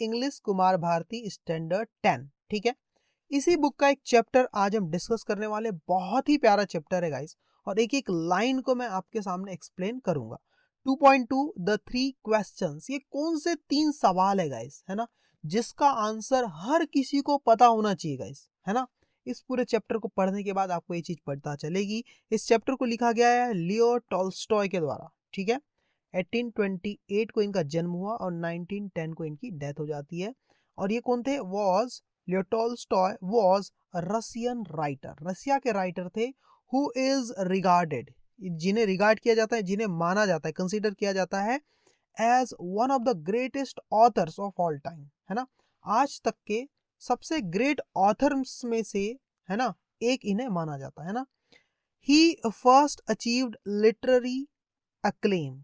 English Kumar Bharti standard 10। ठीक है, इसी बुक का एक चैप्टर आज हम डिस्कस करने वाले। बहुत ही प्यारा चैप्टर है गाइस, और एक एक लाइन को मैं आपके सामने एक्सप्लेन करूंगा। 2.2 द 3 क्वेश्चंस, ये कौन से 3 सवाल है गाइस, है ना, जिसका आंसर हर किसी को पता होना चाहिए गाइस, है ना। इस पूरे चैप्टर को पढ़ने के बाद आपको ये चीज पता चलेगी। इस चैप्टर को लिखा गया है लियो टॉल्स्टॉय के द्वारा। ठीक है, 1828 को इनका जन्म हुआ और 1910 को इनकी डेथ हो जाती है। और ये कौन थे? Was Leo Tolstoy was Russian writer, Russia के राइटर थे। हु इज रिगार्डेड, जिन्हें रिगार्ड किया जाता है, जिन्हें माना जाता है, कंसीडर किया जाता है as one of the greatest authors of all time, है ना, आज तक के सबसे ग्रेट ऑथर्स में से, है ना, एक इन्हें माना जाता है ना। He first achieved literary acclaim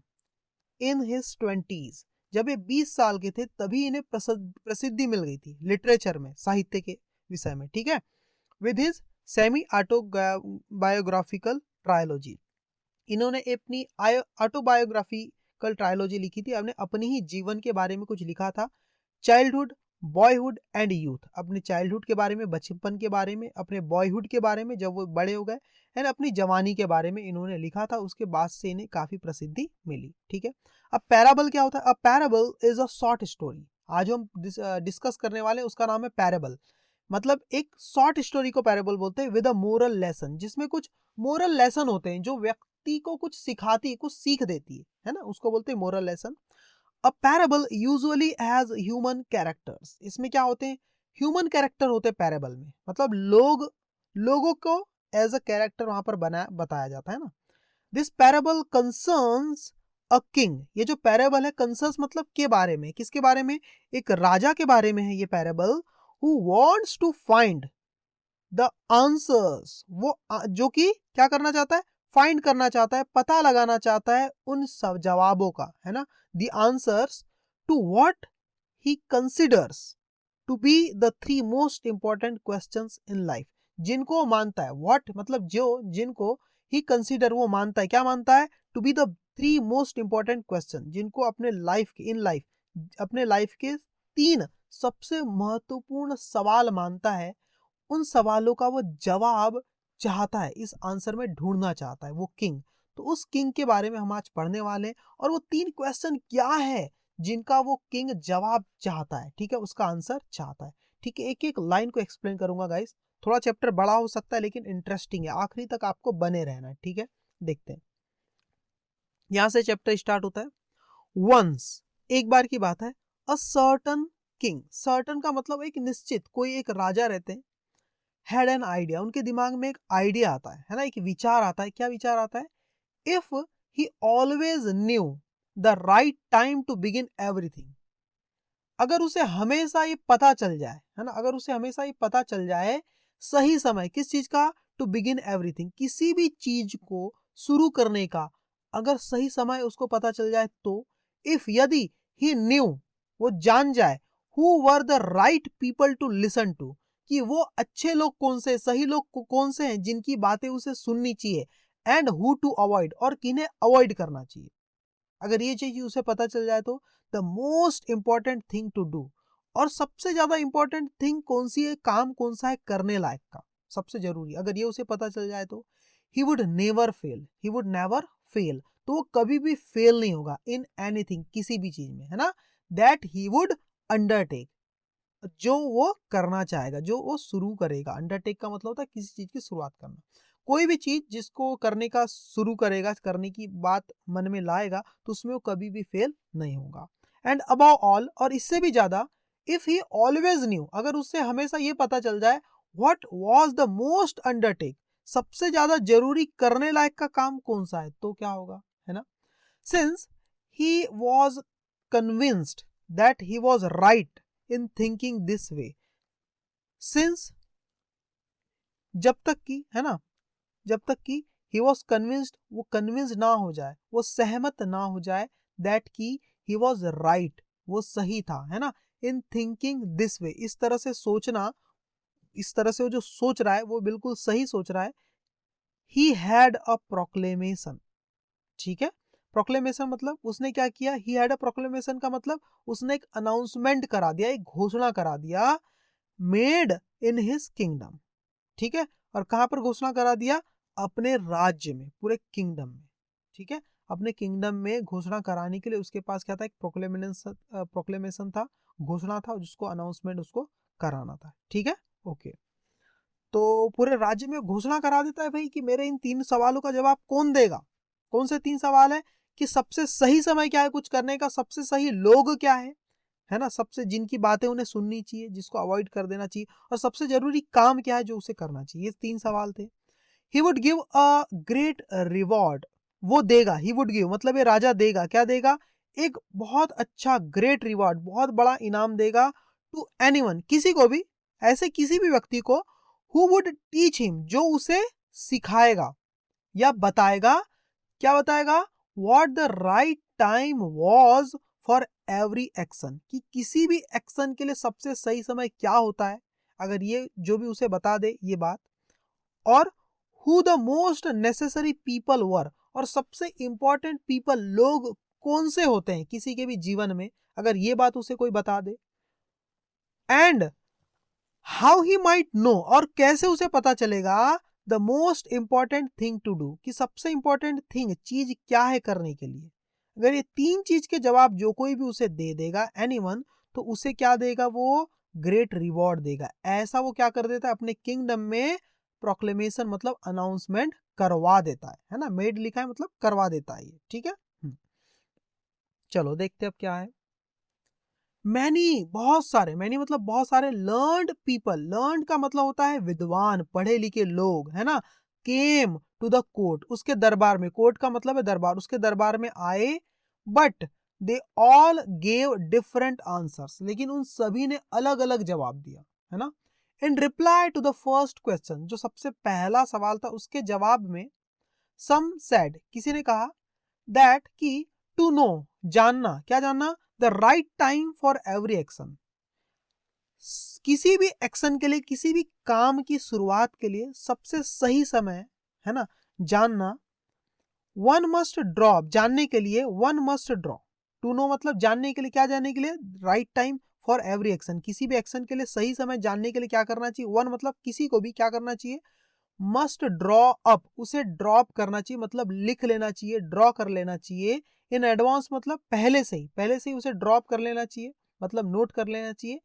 in his 20s, जब ये 20 साल के थे तभी इन्हें प्रसिद्धि मिल गई थी लिटरेचर में, साहित्य के विषय में। ठीक है, with his semi autobiographical trilogy, इन्होंने अपनी ऑटोबायोग्राफिकल ट्रायोलॉजी लिखी थी। हमने अपनी ही जीवन के बारे में कुछ लिखा था। चाइल्डहुड, बॉयहुड एंड यूथ, अपने चाइल्डहुड के बारे में, बचपन के बारे में, अपने बॉयहुड के बारे में जब वो बड़े हो गए, एंड अपनी जवानी के बारे में इन्होंने लिखा था। उसके बाद से इन्हें काफी प्रसिद्धि मिली। ठीक है, अब पैराबल क्या होता है? A parable is a short story. आज हम डिस्कस करने वाले उसका नाम है पैराबल। मतलब एक शॉर्ट स्टोरी को पैराबल बोलते हैं विद अ मोरल लेसन, जिसमें कुछ मोरल लेसन होते हैं जो व्यक्ति को कुछ सिखाती, कुछ सीख देती है ना, उसको बोलते हैं moral lesson. A parable usually has human characters, इसमें क्या होते हैं? ह्यूमन कैरेक्टर होते हैं पैराबल में, मतलब लोगों को एज अ कैरेक्टर वहां पर बताया जाता है ना। This parable concerns a king, ये जो पैराबल है कंसर्न्स मतलब के बारे में, किसके बारे में? एक राजा के बारे में है ये parable. Who wants to find the answers, वो जो कि क्या करना चाहता है? फाइंड करना चाहता है, पता लगाना चाहता है उन सब जवाबों का, है ना, the answers to what he considers to be the 3 most important questions in life, जिनको वो मानता है, व्हाट मतलब जो, जिनको ही कंसिडर, वो मानता है, क्या मानता है? To be the 3 most important question, जिनको अपने लाइफ के, इन लाइफ, अपने लाइफ के 3 सबसे महत्वपूर्ण सवाल मानता है। उन सवालों का वो जवाब चाहता है, इस आंसर में ढूंढना चाहता है वो किंग। तो उस किंग के बारे में हम आज पढ़ने वाले हैं, और वो 3 क्वेश्चन क्या है जिनका वो किंग जवाब चाहता है। ठीक है, उसका आंसर चाहता है। ठीक है, एक एक लाइन को एक्सप्लेन करूंगा गाइस। थोड़ा चैप्टर बड़ा हो सकता है लेकिन इंटरेस्टिंग है, आखिरी तक आपको बने रहना है। ठीक है, देखते हैं। यहां से चैप्टर स्टार्ट होता है। वंस, एक बार की बात है। अ सर्टन किंग, सर्टन का मतलब एक निश्चित, कोई एक राजा रहते हैं। हैड एन आइडिया, उनके दिमाग में एक आइडिया आता है ना, एक विचार आता है। क्या विचार आता है? If he always knew the right time to begin everything, अगर उसे हमेशा ये पता चल जाए, है ना, अगर उसे हमेशा ये पता चल जाए सही समय किस चीज का? टू बिगिन एवरीथिंग, किसी भी चीज को शुरू करने का अगर सही समय उसको पता चल जाए तो। इफ, यदि, ही न्यू, वो जान जाए, who were the right people to listen to, कि वो अच्छे लोग कौन से, सही लोग कौन से हैं जिनकी बातें उसे सुननी चाहिए, एंड हु टू अवॉइड, और किन्हें अवॉइड करना चाहिए। अगर ये चीज उसे पता चल जाए तो the most important thing to do, और सबसे ज्यादा इंपॉर्टेंट थिंग कौन सी है, काम कौन सा है करने लायक का, सबसे जरूरी, अगर ये उसे पता चल जाए तो he would never fail, he would never fail, तो वो कभी भी फेल नहीं होगा इन एनीथिंग, किसी भी चीज में, है ना, दैट ही वुड अंडरटेक, जो वो करना चाहेगा, जो वो शुरू करेगा। अंडरटेक का मतलब होता है किसी चीज की शुरुआत करना। कोई भी चीज जिसको करने का शुरू करेगा, करने की बात मन में लाएगा, तो उसमें वो कभी भी फेल नहीं होगा। एंड अबव ऑल, और इससे भी ज्यादा, इफ ही ऑलवेज न्यू, अगर उससे हमेशा ये पता चल जाए what was the most undertake, सबसे ज्यादा जरूरी करने लायक का काम कौन सा है, तो क्या होगा, है ना। Since he was convinced that he was right in thinking this way, since, जब तक कि, है ना, जब तक कि ही वॉज कन्विंस्ड, वो कन्विंस ना हो जाए, वो सहमत ना हो जाए, दैट कि ही वॉज राइट, वो सही था, है ना, इन थिंकिंग दिस वे, इस तरह से सोचना, इस तरह से वो जो सोच रहा है वो बिल्कुल सही सोच रहा है। ही हैड अ प्रोक्लेमेशन, ठीक है, प्रोक्लेमेशन मतलब उसने क्या किया, ही हैड अ प्रोक्लेमेशन का मतलब उसने एक अनाउंसमेंट करा दिया, एक घोषणा करा दिया, मेड इन हिज किंगडम, ठीक है। और कहां पर घोषणा करा दिया, अपने राज्य में, पूरे किंगडम में, ठीक है। अपने किंगडम में घोषणा कराने के लिए उसके पास क्या था, एक प्रोक्लेमेशन था, घोषणा था, जिसको अनाउंसमेंट उसको कराना था, ठीक है। ओके, तो पूरे राज्य में घोषणा करा देता है भाई कि मेरे इन 3 सवालों का जवाब कौन देगा। कौन से 3 सवाल है, कि सबसे सही समय क्या है कुछ करने का, सबसे सही लोग क्या है ना, सबसे जिनकी बातें उन्हें सुननी चाहिए, जिसको अवॉइड कर देना चाहिए, और सबसे जरूरी काम क्या है जो उसे करना चाहिए। ये 3 सवाल थे। He would give a great reward, वो देगा, ही वुड गिव मतलब ये राजा देगा, क्या देगा, एक बहुत अच्छा ग्रेट रिवॉर्ड, बहुत बड़ा इनाम देगा, टू एनीवन, किसी को भी, ऐसे किसी भी व्यक्ति को, हु वुड टीच हिम, जो उसे सिखाएगा या बताएगा, क्या बताएगा, what the right time was for every action, कि किसी भी एक्शन के लिए सबसे सही समय क्या होता है, अगर ये जो भी उसे बता दे ये बात, और who the most necessary people were, और सबसे इंपॉर्टेंट पीपल, लोग कौन से होते हैं किसी के भी जीवन में, अगर ये बात उसे कोई बता दे, and how he might know, और कैसे उसे पता चलेगा, the most important thing to do, कि सबसे इंपॉर्टेंट थिंग, चीज क्या है करने के लिए। अगर ये 3 चीज के जवाब जो कोई भी उसे दे देगा, एनीवन, तो उसे क्या देगा, वो ग्रेट रिवॉर्ड देगा। ऐसा वो क्या कर देता है, अपने किंगडम में प्रोक्लेमेशन मतलब अनाउंसमेंट करवा देता है ना, मेड लिखा है मतलब करवा देता है ये, ठीक है। चलो देखते अब क्या है। मैनी, बहुत सारे, मैनी मतलब बहुत सारे, लर्नड पीपल, लर्नड का मतलब होता है विद्वान, पढ़े लिखे लोग, है ना, केम टू द कोर्ट, उसके दरबार में, कोर्ट का मतलब है दरबार, उसके दरबार में आए, but they all gave different answers, लेकिन उन सभी ने अलग अलग जवाब दिया, है ना। In reply to the first question, जो सबसे पहला सवाल था उसके जवाब में, सम सेड, किसी ने कहा, दैट कि टू नो, जानना, क्या जानना, the right time for every action, किसी भी एक्शन के लिए, किसी भी काम की शुरुआत के लिए सबसे सही समय, है ना, जानना। वन मस्ट ड्रॉ, जानने के लिए, one must draw, to know मतलब जानने के लिए, क्या जानने के लिए, right time for every action, किसी भी एक्शन के लिए सही समय जानने के लिए क्या करना चाहिए, वन मतलब किसी को भी क्या करना चाहिए, मस्ट ड्रॉ अप, उसे ड्रॉप करना चाहिए, मतलब लिख लेना चाहिए, ड्रॉ कर लेना चाहिए, इन एडवांस मतलब पहले से ही उसे ड्रॉप कर लेना चाहिए, मतलब नोट कर लेना चाहिए,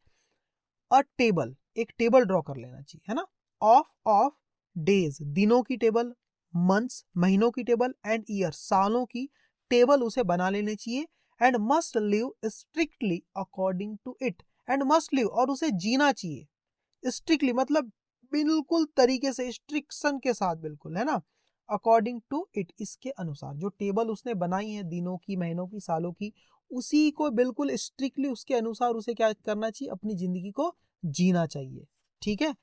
अ टेबल, एक टेबल ड्रॉ कर लेना चाहिए, है ना, ऑफ डेज, दिनों की टेबल, मंथ्स, महीनों की टेबल, एंड ईयर, सालों की टेबल उसे बना लेनी चाहिए, and must live strictly according to it, and must live, और उसे जीना चाहिए, स्ट्रिक्टली मतलब बिल्कुल तरीके से, स्ट्रिक्शन के साथ, बिल्कुल, है ना, अकॉर्डिंग टू इट, इसके अनुसार, जो टेबल उसने बनाई है दिनों की, महीनों की, सालों की, उसी को बिल्कुल स्ट्रिक्टली उसके अनुसार उसे क्या करना चाहिए, अपनी जिंदगी को जीना चाहिए, ठीक है।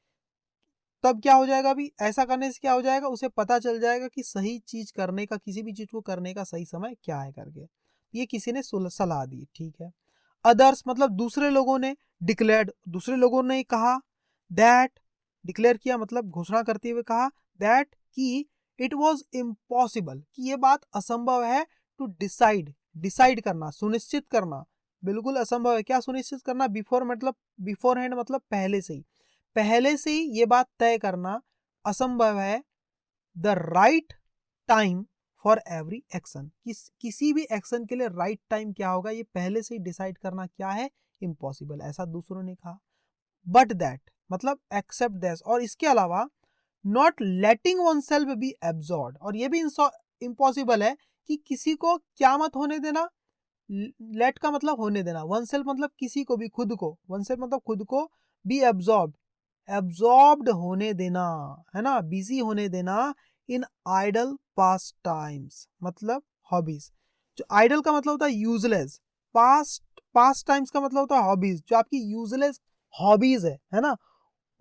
तब क्या हो जाएगा, अभी ऐसा करने से क्या हो जाएगा, उसे पता चल जाएगा कि सही चीज करने का, किसी भी चीज को करने का सही समय क्या है करके, ये किसी ने सलाह दी, ठीक है। अदर्स मतलब दूसरे लोगों ने, डिक्लेयर्ड, दूसरे लोगों ने कहा, दैट, डिक्लेयर किया मतलब घोषणा करते हुए कहा, दैट कि इट वाज इम्पॉसिबल, कि ये बात असंभव है, टू डिसाइड, डिसाइड करना, सुनिश्चित करना, बिल्कुल असंभव है, क्या सुनिश्चित करना, बिफोर मतलब बिफोर हैंड मतलब पहले से ही ये बात तय करना असंभव है, the right time for every action, किसी भी एक्शन के लिए राइट टाइम क्या होगा, ये पहले से ही डिसाइड करना क्या है, इम्पॉसिबल, ऐसा दूसरों ने कहा। बट दैट मतलब एक्सेप्ट दैट, और इसके अलावा, not letting one self be absorb, और ये भी इम्पॉसिबल है कि किसी को क्या मत होने देना, लेट का मतलब होने देना, वन सेल्फ मतलब किसी को भी, खुद को, वन सेल्फ मतलब खुद को, बी एब्जॉर्ब, एब्जॉर्ब्ड होने देना, है ना, बिजी होने देना, इन आइडल पास टाइम्स मतलब हॉबीज, जो आइडल का मतलब होता है यूजलेस, पास टाइम्स का मतलब होता है हॉबीज, जो आपकी यूजलेस हॉबीज है ना,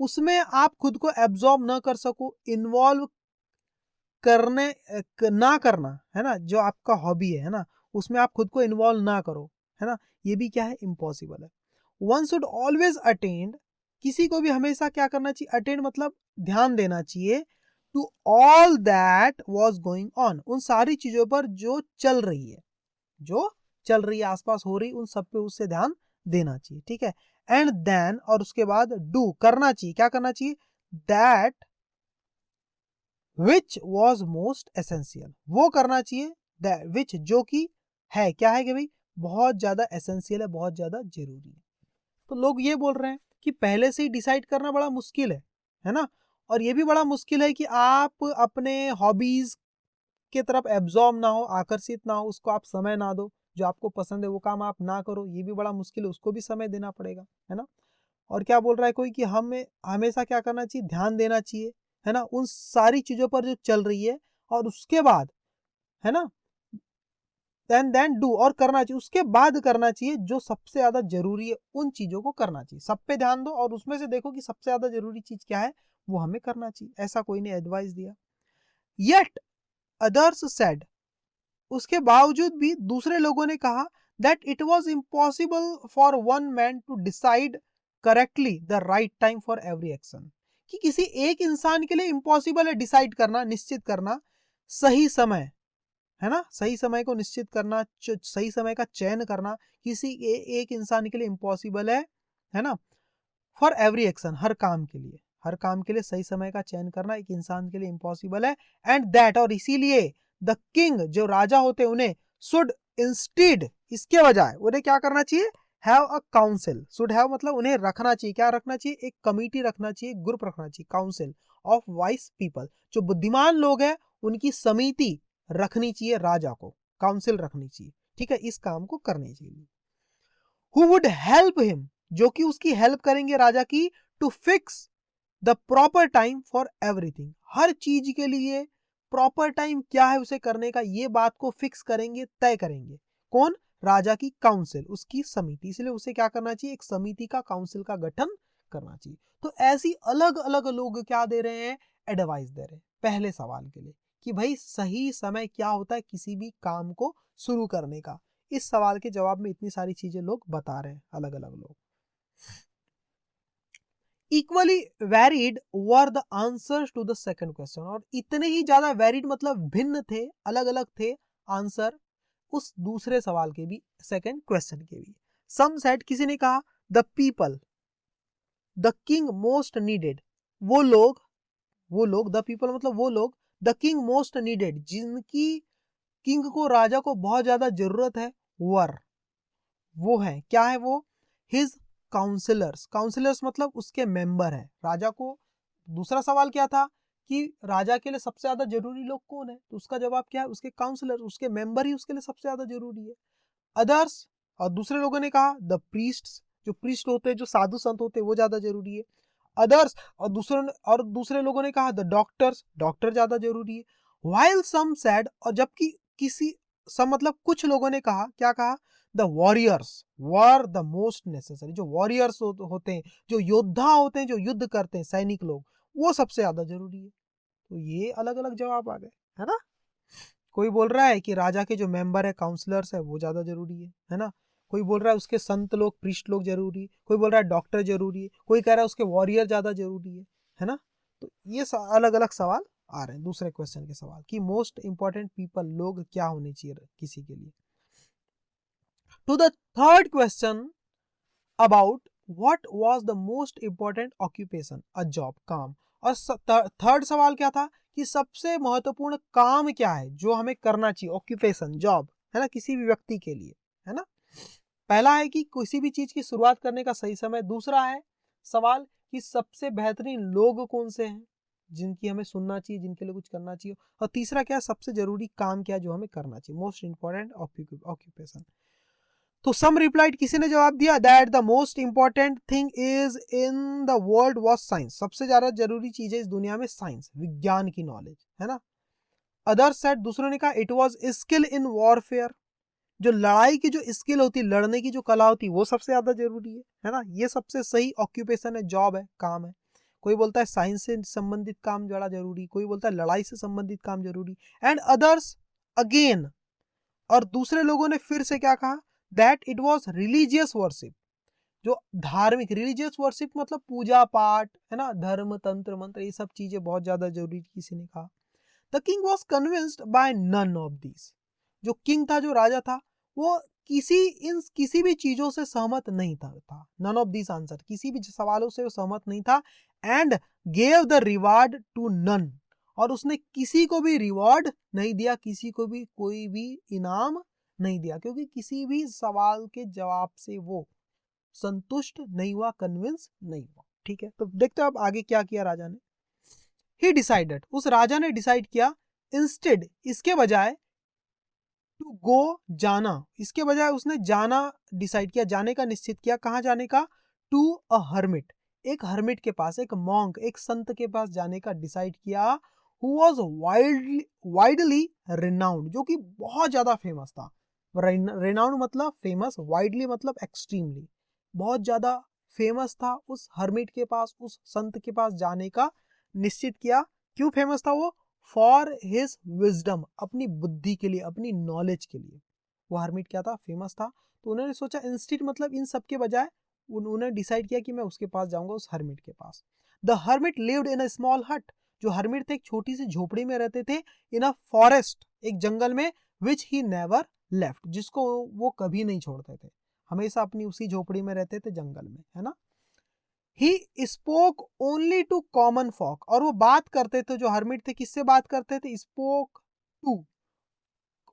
उसमें आप खुद को एब्जॉर्ब ना कर सको, इन्वॉल्व करने ना करना, है ना, जो आपका हॉबी है ना, उसमें आप खुद को इन्वॉल्व ना करो, है ना, ये भी क्या है, इम्पॉसिबल है। वन शुड ऑलवेज अटेंड, किसी को भी हमेशा क्या करना चाहिए, अटेंड मतलब ध्यान देना चाहिए, to all that was going on, उन सारी चीजों पर जो चल रही है, जो चल रही है आसपास हो रही, उन सब पे उससे ध्यान देना चाहिए, ठीक है। एंड देन, और उसके बाद डू, करना चाहिए, क्या करना चाहिए, that which was most essential, वो करना चाहिए, दैट विच, जो कि है, क्या है कि भाई बहुत ज्यादा एसेंशियल है, बहुत ज्यादा जरूरी है। तो लोग ये बोल रहे हैं कि पहले से ही डिसाइड करना बड़ा मुश्किल है ना, और ये भी बड़ा मुश्किल है कि आप अपने हॉबीज की तरफ एब्जॉर्ब ना हो, आकर्षित ना हो, उसको आप समय ना दो, जो आपको पसंद है वो काम आप ना करो, ये भी बड़ा मुश्किल है, उसको भी समय देना पड़ेगा, है ना। और क्या बोल रहा है कोई कि हमें हमेशा क्या करना चाहिए, ध्यान देना चाहिए, है ना, उन सारी चीजों पर जो चल रही है, और उसके बाद, है ना, देन डू, और करना चाहिए, उसके बाद करना चाहिए जो सबसे ज्यादा जरूरी है, उन चीजों को करना चाहिए, सब पे ध्यान दो और उसमें से देखो कि सबसे ज्यादा जरूरी चीज क्या है, वो हमें करना चाहिए, ऐसा कोई ने एडवाइस दिया। येट अदर्स सेड, उसके बावजूद भी दूसरे लोगों ने कहा, that it was impossible for one man to decide correctly the right time for every action, कि किसी एक इंसान के लिए इम्पॉसिबल है डिसाइड करना, निश्चित करना सही समय, है ना, सही समय को निश्चित करना, सही समय का चयन करना किसी एक इंसान के लिए इम्पॉसिबल है ना, फॉर एवरी एक्शन, हर काम के लिए, हर काम के लिए सही समय का चयन करना एक इंसान के लिए इम्पॉसिबल है। एंड दैट, और इसीलिए द किंग, जो राजा होते उन्हें, शुड इंस्टीड, इसके बजाय उन्हें क्या करना चाहिए, have a council, should have मतलब उन्हें रखना चाहिए, क्या रखना चाहिए, एक कमिटी रखना चाहिए, ग्रुप रखना चाहिए, काउंसिल ऑफ वाइस पीपल, जो बुद्धिमान लोग हैं उनकी समिति रखनी चाहिए, राजा को काउंसिल रखनी चाहिए, ठीक है, इस काम को करने चाहिए। हु वुड हेल्प हिम, जो कि उसकी हेल्प करेंगे राजा की, to fix the proper time for everything, हर चीज के लिए प्रॉपर टाइम क्या है उसे करने का, ये बात को फिक्स करेंगे, तय करेंगे, कौन, राजा की काउंसिल, उसकी समिति, इसलिए उसे क्या करना चाहिए, एक समिति का, काउंसिल का गठन करना चाहिए। तो ऐसी अलग अलग लोग क्या दे रहे हैं, एडवाइस दे रहे हैं पहले सवाल के लिए, कि भाई सही समय क्या होता है किसी भी काम को शुरू करने का। इस सवाल के जवाब में इतनी सारी चीजें लोग बता रहे हैं, अलग अलग लोग। Equally varied were the answers to the second question, और इतने ही ज्यादा वेरिड मतलब भिन्न थे, अलग अलग थे आंसर उस दूसरे सवाल के भी, सेकंड क्वेश्चन के भी। सम सेड, किसी ने कहा, the people the king most needed, वो लोग द पीपल मतलब वो लोग, द किंग मोस्ट नीडेड, जिनकी किंग को, राजा को बहुत ज्यादा जरूरत है, वर, वो है, क्या है वो, हिज काउंसिलर्स, काउंसिलर्स मतलब उसके मेंबर है, राजा को। दूसरा सवाल क्या था कि राजा के लिए सबसे ज्यादा जरूरी लोग कौन है, तो उसका जवाब क्या है, उसके काउंसिलर, उसके मेंबर ही उसके लिए सबसे ज्यादा जरूरी है। अदर्स, और दूसरे लोगों ने कहा, द प्रीस्ट्स, जो प्रीस्ट होते हैं, जो साधु संत होते हैं, वो ज्यादा जरूरी है। अदर्स, और दूसरे लोगों ने कहा, द डॉक्टर्स, डॉक्टर ज्यादा जरूरी है। व्हाइल सम सेड, और जबकि किसी सम मतलब कुछ लोगों ने कहा, क्या कहा, the warriors were the most necessary, जो वॉरियर्स होते हैं, जो योद्धा होते हैं, जो युद्ध करते हैं, सैनिक लोग, वो सबसे ज्यादा जरूरी है। तो ये अलग अलग जवाब आ गए, है ना। कोई बोल रहा है कि राजा के जो मेंबर है, काउंसलर्स है, वो ज्यादा जरूरी है ना। कोई बोल रहा है उसके संत लोग, प्रीस्ट लोग जरूरी, कोई बोल रहा है डॉक्टर जरूरी है, कोई कह रहा है उसके वॉरियर ज्यादा जरूरी है ना। तो ये अलग अलग सवाल आ रहे हैं दूसरे क्वेश्चन के सवाल, कि मोस्ट इंपॉर्टेंट पीपल, लोग क्या होने चाहिए किसी के लिए। To the third question about what was the most important occupation, a job, काम। और थर्ड सवाल क्या था, कि सबसे महत्वपूर्ण काम क्या है जो हमें करना चाहिए, ऑक्यूपेशन, जॉब, है ना, किसी भी व्यक्ति के लिए, है ना। पहला है कि किसी भी चीज की शुरुआत करने का सही समय। दूसरा है सवाल कि सबसे बेहतरीन लोग कौन से हैं जिनकी हमें सुनना चाहिए, जिनके लिए कुछ करना चाहिए। और तीसरा क्या है, सबसे जरूरी काम क्या है जो हमें करना चाहिए, मोस्ट इंपॉर्टेंट ऑक्यूपेशन। तो सम रिप्लाइड, किसी ने जवाब दिया, that the most important thing is in the world was science, सबसे ज्यादा जरूरी चीज है इस दुनिया में साइंस, विज्ञान की नॉलेज, है ना। अदर सेड, दूसरों ने कहा, it was skill in warfare, जो लड़ाई की जो स्किल होती है, लड़ने की जो कला होती है, वो सबसे ज्यादा जरूरी है ना। ये सबसे सही ऑक्यूपेशन है, जॉब है, काम है। कोई बोलता है साइंस से संबंधित काम ज्यादा जरूरी, कोई बोलता है लड़ाई से संबंधित काम जरूरी। एंड अदर्स अगेन, और दूसरे लोगों ने फिर से क्या कहा, that it was religious worship, जो धार्मिक रिलीजियस वर्शिप मतलब पूजा पाठ है ना, धर्म तंत्र मंत्र ये सब चीजें बहुत ज्यादा जरूरी किसी ने कहा। The king was convinced by none of these. जो किंग था, जो राजा था, वो किसी भी चीजों से सहमत नहीं था। नन ऑफ दीज आंसर, किसी भी सवालों से वो सहमत नहीं था। And gave the reward to none, और उसने किसी को भी रिवॉर्ड नहीं दिया, किसी को भी कोई भी इनाम नहीं दिया, क्योंकि किसी भी सवाल के जवाब से वो संतुष्ट नहीं हुआ, कन्विंस नहीं हुआ। ठीक है, तो देखते हो अब आगे क्या किया राजा ने। ही डिसाइडेड, उस राजा ने डिसाइड किया, इंस्टेड इसके बजाय, टू गो जाना, इसके बजाय उसने जाना डिसाइड किया, जाने का निश्चित किया। कहाँ जाने का? टू अ हर्मिट, एक हर्मिट के पास, एक मॉन्क, एक संत के पास जाने का डिसाइड किया। हु वॉज वाइडली रिनाउंड, जो कि बहुत ज्यादा फेमस था। रिनाउंड मतलब फेमस, वाइडली मतलब एक्सट्रीमली, बहुत ज्यादा फेमस था। उस हर्मिट के पास, उस संत के पास जाने का निश्चित किया। क्यों फेमस था वो? फॉर हिज विजडम, अपनी बुद्धि के लिए, अपनी नॉलेज के लिए वो हर्मिट क्या था? फेमस था। तो उन्होंने सोचा इंस्टीड मतलब इन सब के बजाय उन्होंने डिसाइड किया कि मैं उसके पास जाऊंगा, उस हर्मिट के पास। The hermit lived in a small hut, जो हर्मिट थे एक छोटी सी झोपड़ी में रहते थे। इन अ फॉरेस्ट, एक जंगल में। विच ही नेवर लेफ्ट, जिसको वो कभी नहीं छोड़ते थे, हमेशा अपनी उसी झोपड़ी में रहते थे, जंगल में, है ना। He spoke only to common folk, और वो बात करते थे, जो हर्मिट थे, किससे बात करते थे? Spoke to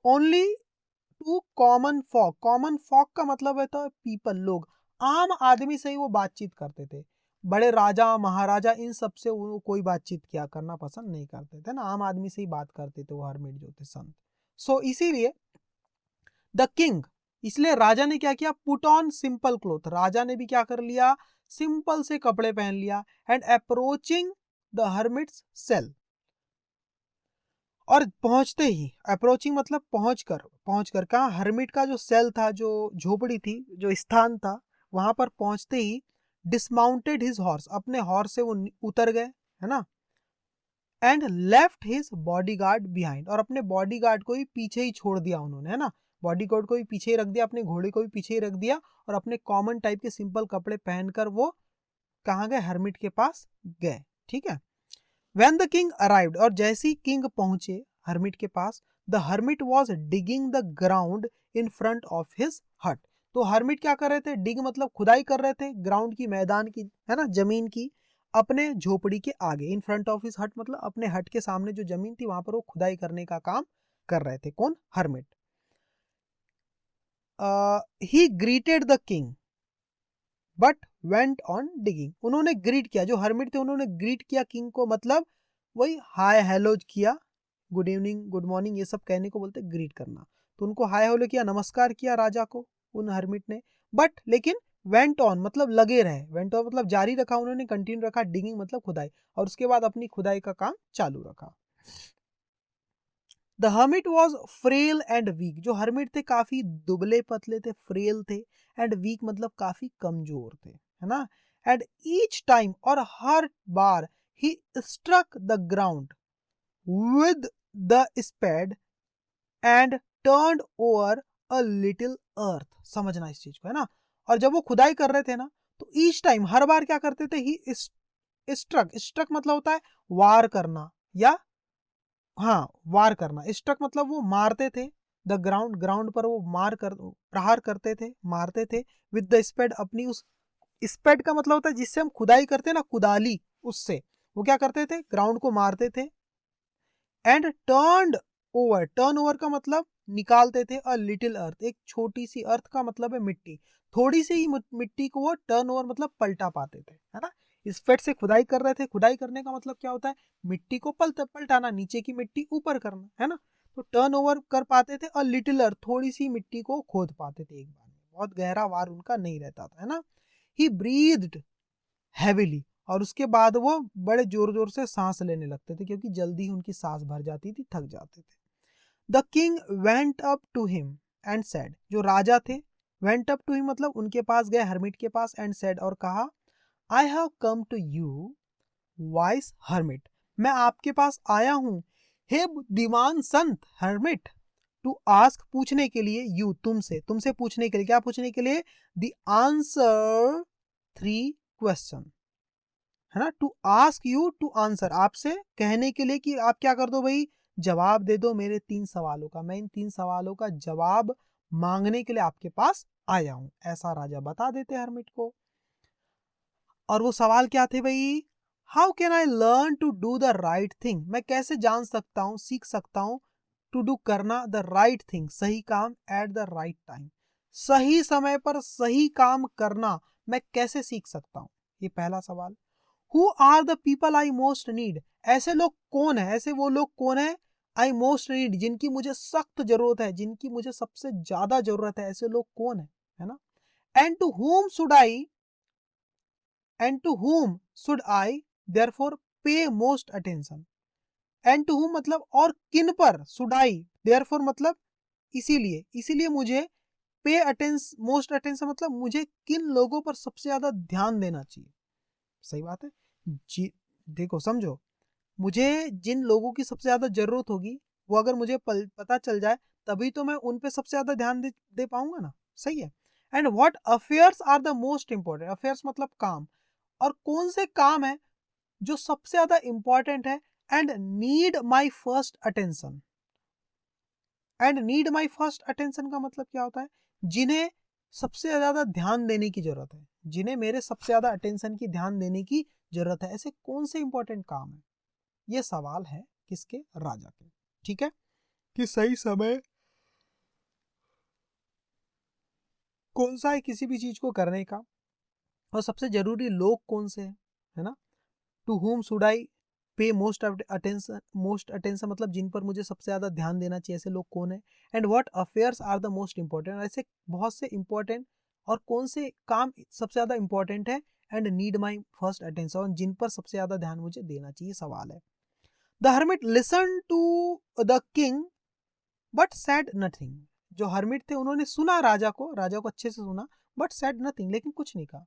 only to common folk. Common folk का मतलब होता है पीपल, लोग, आम आदमी से ही वो बातचीत करते थे। बड़े राजा महाराजा इन सब से वो कोई बातचीत किया करना पसंद नहीं करते थे ना, आम आदमी से ही बात करते थे वो हर्मिट जो थे, संत। सो इसीलिए द किंग, इसलिए राजा ने क्या किया? पुट ऑन सिंपल क्लोथ, राजा ने भी क्या कर लिया? सिंपल से कपड़े पहन लिया। And approaching the hermit's cell, और पहुंचते ही, अप्रोचिंग मतलब पहुंचकर कहा? हर्मिट का जो सेल था, जो झोपड़ी थी, जो स्थान था, वहां पर पहुंचते ही डिसमाउंटेड हिज हॉर्स, अपने हॉर्स से वो उतर गए, है ना। And left his bodyguard behind, और अपने बॉडीगार्ड को भी पीछे ही छोड़ दिया उन्होंने, है ना। बॉडीगार्ड को भी पीछे ही रख दिया, अपने घोड़े को भी पीछे ही रख दिया, और अपने कॉमन टाइप के सिंपल कपड़े पहनकर वो कहाँ गए? हर्मिट के पास गए। ठीक है। When the king arrived, और जैसे ही किंग पहुंचे हर्मिट के पास, the hermit was digging the ground in front of his hut. तो हर्मिट क्या कर रहे थे? डिग मतलब खुदाई कर रहे थे, ग्राउंड की, मैदान की, है ना, जमीन की, अपने झोपड़ी के आगे। इन फ्रंट ऑफ हिज हट मतलब अपने हट के सामने जो जमीन थी वहां पर वो खुदाई करने का काम कर रहे थे। कौन? Hermit. He greeted the king but went on digging, उन्होंने ग्रीट किया, जो हर्मिट थे उन्होंने ग्रीट किया किंग को, मतलब वही हाय हेलो किया, गुड इवनिंग गुड मॉर्निंग ये सब कहने को बोलते ग्रीट करना। तो उनको हाय हेलो किया, नमस्कार किया राजा को उन हर्मिट ने। बट लेकिन वेंट ऑन मतलब लगे रहे, वेंट ऑन मतलब जारी रखा, उन्होंने कंटिन्यू रखा, डिगिंग मतलब खुदाई, और उसके बाद अपनी खुदाई का काम चालू रखा। The hermit was frail and weak, जो हर्मिट थे काफी दुबले पतले थे, फ्रेल थे, एंड वीक मतलब काफी कमजोर थे, है ना। एंड ईच टाइम, और हर बार, he struck the ground with the spade and turn over a little earth, समझना इस चीज को, है ना। और जब वो खुदाई कर रहे थे ना, तो ईच टाइम, हर बार क्या करते थे? ही स्ट्रक मतलब होता है वार करना, या हाँ वार करना। स्ट्रक मतलब वो मारते थे, द ग्राउंड, ग्राउंड पर वो प्रहार करते थे, मारते थे। विद द स्पेड, अपनी उस स्पेड का मतलब होता है जिससे हम खुदाई करते हैं ना, कुदाली, उससे वो क्या करते थे? ग्राउंड को मारते थे। एंड टर्न ओवर का मतलब निकालते थे, अ लिटिल अर्थ, एक छोटी सी, अर्थ का मतलब है मिट्टी, थोड़ी सी ही मिट्टी को वो टर्न ओवर मतलब पलटा पाते थे, है ना। स्पेड से खुदाई कर रहे थे, खुदाई करने का मतलब क्या होता है? मिट्टी को पलटाना, नीचे की मिट्टी ऊपर करना, है ना। तो टर्न ओवर कर पाते थे, और लिटिल अर्थ, थोड़ी सी मिट्टी को खोद पाते थे एक बार में, बहुत गहरा वार उनका नहीं रहता था, है ना। ही ब्रीथ्ड हैविली, और उसके बाद वो बड़े जोर जोर से सांस लेने लगते थे, क्योंकि जल्दी ही उनकी सांस भर जाती थी, थक जाते थे। The king went up to him and said, जो राजा थे, वेंट अप टू हिम मतलब उनके पास गए, हर्मिट के पास, एंड सेड और कहा, I have come to you wise hermit, मैं आपके पास आया हूं हे बुद्धिमान संत हर्मिट, टू आस्क पूछने के लिए, यू तुमसे पूछने के लिए, क्या पूछने के लिए? द आंसर 3 क्वेश्चन, है ना। To ask you to answer, आपसे कहने के लिए कि आप क्या कर दो भाई, जवाब दे दो मेरे 3 सवालों का, मैं इन 3 सवालों का जवाब मांगने के लिए आपके पास आया हूं, ऐसा राजा बता देते हर्मिट को। और वो सवाल क्या थे भाई? How can I learn to do the right thing, मैं कैसे जान सकता हूं, सीख सकता हूं, टू डू करना, द राइट थिंग सही काम, एट द राइट टाइम सही समय पर सही काम करना मैं कैसे सीख सकता हूं, ये पहला सवाल। Who are the people I most need, ऐसे लोग कौन है, ऐसे वो लोग कौन है आई मोस्ट नीड, जिनकी मुझे सख्त जरूरत है, जिनकी मुझे सबसे ज्यादा जरूरत है, ऐसे लोग कौन है ना। And to whom should I, and to whom should I therefore pay most attention, and to whom मतलब और किन पर, should I therefore मतलब इसीलिए मुझे पे अटेंशन, मोस्ट अटेंशन मतलब मुझे किन लोगों पर सबसे ज्यादा ध्यान देना चाहिए। सही बात है जी। देखो समझो, मुझे जिन लोगों की सबसे ज्यादा जरूरत होगी वो अगर मुझे पता चल जाए तभी तो मैं उन पे सबसे ज्यादा ध्यान दे पाऊंगा ना। सही है। And what affairs are the most important, affairs मतलब काम, और कौन से काम है जो सबसे ज्यादा इंपॉर्टेंट है, and need my first attention. And need my first attention का मतलब क्या होता है? जिन्हें सबसे ज्यादा ध्यान देने की जरूरत है, जिन्हें मेरे सबसे ज्यादा अटेंशन की ध्यान देने की जरूरत है, ऐसे कौन से इंपॉर्टेंट काम है? ये सवाल है किसके? राजा के। ठीक है, कि सही समय कौन सा है किसी भी चीज को करने का, और सबसे जरूरी लोग कौन से हैं, है ना। टू whom should I पे मोस्ट अटेंशन मतलब जिन पर मुझे सबसे ज्यादा ध्यान देना चाहिए, ऐसे लोग कौन है। And what affairs are the most important, ऐसे बहुत से इंपॉर्टेंट और कौन से काम सबसे ज्यादा इंपॉर्टेंट है, and need my first attention, जिन पर सबसे ज्यादा ध्यान मुझे देना चाहिए, सवाल है। The hermit listen to the king but said nothing, जो हर्मिट थे उन्होंने सुना राजा को अच्छे से सुना, बट सेड नथिंग लेकिन कुछ नहीं कहा।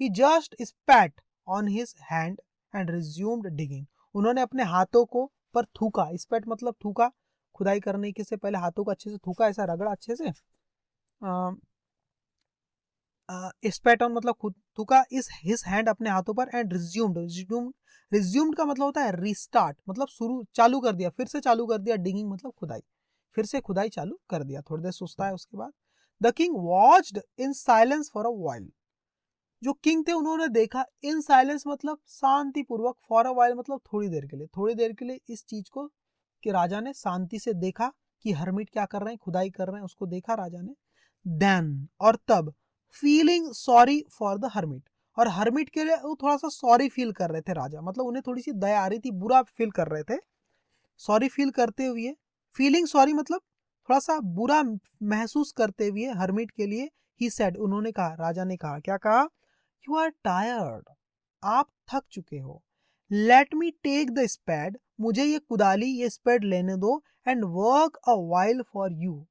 He just spat on his hand and resumed digging, उन्होंने अपने हाथों को पर थूका, स्पैट मतलब थूका, खुदाई करने के से पहले हाथों को अच्छे से थूका, ऐसा रगड़ा अच्छे से। स्पैट ऑन मतलब खुद थूका, इस हिज हैंड अपने हाथों पर, एंड रिज्यूम्ड का मतलब होता है रिस्टार्ट, मतलब शुरू चालू कर दिया, फिर से चालू कर दिया, डिगिंग मतलब खुदाई, फिर से खुदाई चालू कर दिया, थोड़ी देर सुस्ता है उसके बाद। The king watched in silence for a while, जो किंग थे उन्होंने देखा, इन साइलेंस मतलब शांति पूर्वक, फॉर अ व्हाइल मतलब थोड़ी देर के लिए इस चीज को, कि राजा ने शांति से देखा कि हर्मिट क्या कर रहे हैं, खुदाई कर रहे हैं, उसको देखा राजा ने। देन और तब, feeling sorry for the hermit, और हर्मिट के लिए वो थोड़ा सा सॉरी फील कर रहे थे राजा, मतलब उन्हें थोड़ी सी दया आ रही थी, बुरा फील कर रहे थे, सॉरी फील करते हुए, फीलिंग सॉरी मतलब थोड़ा सा बुरा महसूस करते हुए हर्मिट के लिए, ही सेड उन्होंने कहा, राजा ने कहा, क्या कहा? यू आर टायर्ड, आप थक चुके हो। लेट मी टेक द स्पैड, मुझे ये कुदाली, ये स्पैड लेने दो, and work a while for you,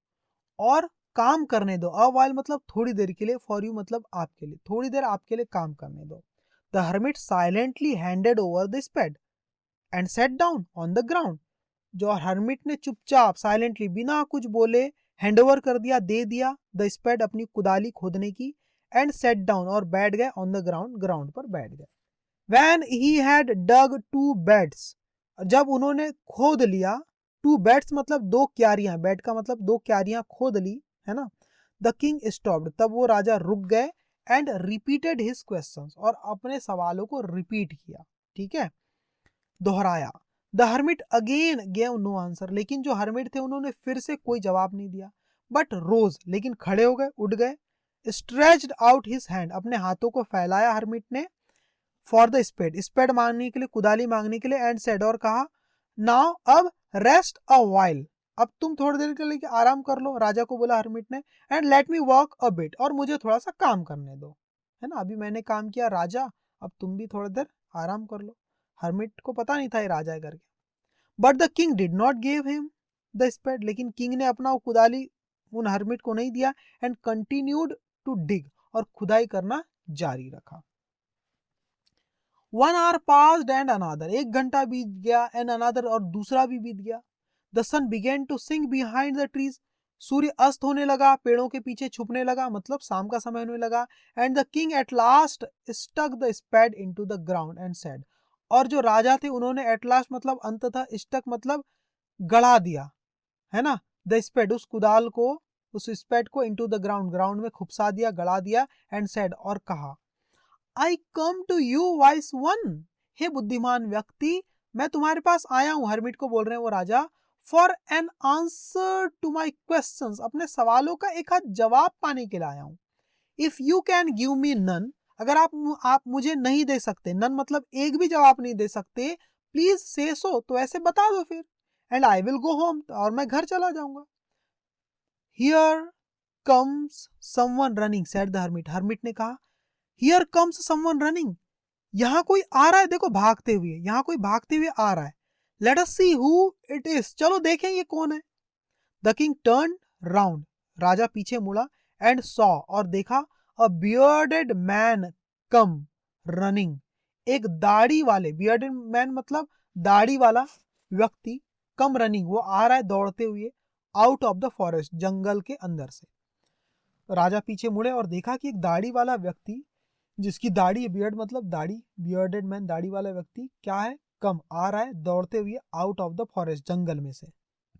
और काम करने दो, अ वाइल मतलब थोड़ी देर के लिए, फॉर यू मतलब आपके लिए, थोड़ी देर आपके लिए काम करने दो। The hermit silently handed over the spade and sat down on the ground, जो हर्मिट ने चुपचाप साइलेंटली बिना कुछ बोले हैंडओवर कर दिया, दे दिया द स्पेड, अपनी कुदाली खोदने की, एंड सेट डाउन और बैठ गए ऑन द ग्राउंड, ग्राउंड पर बैठ गए। When he had dug 2 beds, जब उन्होंने खोद लिया, 2 बेड्स मतलब 2 क्यारियां, बेड का मतलब 2 क्यारियां खोद ली, है ना। द किंग स्टॉप्ड, तब वो राजा रुक गए, एंड रिपीटेड हिज क्वेश्चंस, और अपने सवालों को रिपीट किया, ठीक है, दोहराया। The hermit again gave no answer, लेकिन जो हर्मिट थे उन्होंने फिर से कोई जवाब नहीं दिया। बट रोज, लेकिन खड़े हो गए, उठ गए। स्ट्रेच्ड आउट हिज हैंड, अपने हाथों को फैलाया हर्मिट ने, फॉर द स्पेड, स्पेड मांगने के लिए, कुदाली मांगने के लिए, एंड सेड और कहा, नाउ अब रेस्ट अ वाइल, अब तुम थोड़ी देर के लिए आराम कर लो, राजा को बोला हर्मिट ने, and let me walk a bit, और मुझे थोड़ा सा काम करने दो, है ना, अभी मैंने काम किया राजा, अब तुम भी थोड़ी देर आराम कर लो। हर्मिट को पता नहीं था ये राजा है करके। But the king did not give him the spade, लेकिन किंग ने अपना वो कुदाली उन हर्मिट को नहीं दिया, एंड कंटिन्यूड टू डिग, और खुदाई करना जारी रखा। 1 hour passed एंड अनदर, 1 घंटा बीत गया, एंड अनदर और दूसरा भी बीत गया। The sun began to sink behind the trees, सूर्य अस्त होने लगा, पेड़ों के पीछे छुपने लगा, मतलब शाम का समय होने लगा। And the king at last stuck the spade into the ground and said, और जो राजा थे उन्होंने एट लास्ट मतलब अंततः, स्टक मतलब गड़ा दिया, है ना, द स्पैड उस कुदाल को, उस स्पैड को इनटू द ग्राउंड, ग्राउंड में खुपसा दिया, गड़ा दिया। एंड सेड, और कहा, I come to you wise one, हे बुद्धिमान व्यक्ति, मैं तुम्हारे पास आया हूं, हरमिट को बोल रहे हैं वो राजा, for an answer to my questions, अपने सवालों का एक हाथ जवाब पाने के लिए आया हूं। If you can give me none, अगर आप मुझे नहीं दे सकते, नन मतलब एक भी जवाब नहीं दे सकते, प्लीज से सो, तो ऐसे बता दो फिर, and I will go home, और मैं घर चला जाऊंगा। Here comes someone running, said the hermit, hermit ने कहा, हियर कम्स समवन रनिंग, यहां कोई आ रहा है, देखो भागते हुए, यहां कोई भागते हुए आ रहा है। Let us see who it is, चलो देखें ये कौन है। द किंग टर्न राउंड, राजा पीछे मुड़ा, एंड सॉ, और देखा, a bearded man come running, एक दाढ़ी वाले, बियर्डेड मैन मतलब दाढ़ी वाला व्यक्ति, कम रनिंग वो आ रहा है दौड़ते हुए, आउट ऑफ द फॉरेस्ट, जंगल के अंदर से। राजा पीछे मुड़े और देखा कि एक दाढ़ी वाला व्यक्ति, जिसकी दाढ़ी, बियर्ड मतलब दाढ़ी, बियर्डेड मैन दाढ़ी वाला व्यक्ति क्या है, कम आ रहा है दौड़ते हुए, आउट ऑफ द फॉरेस्ट, जंगल में से।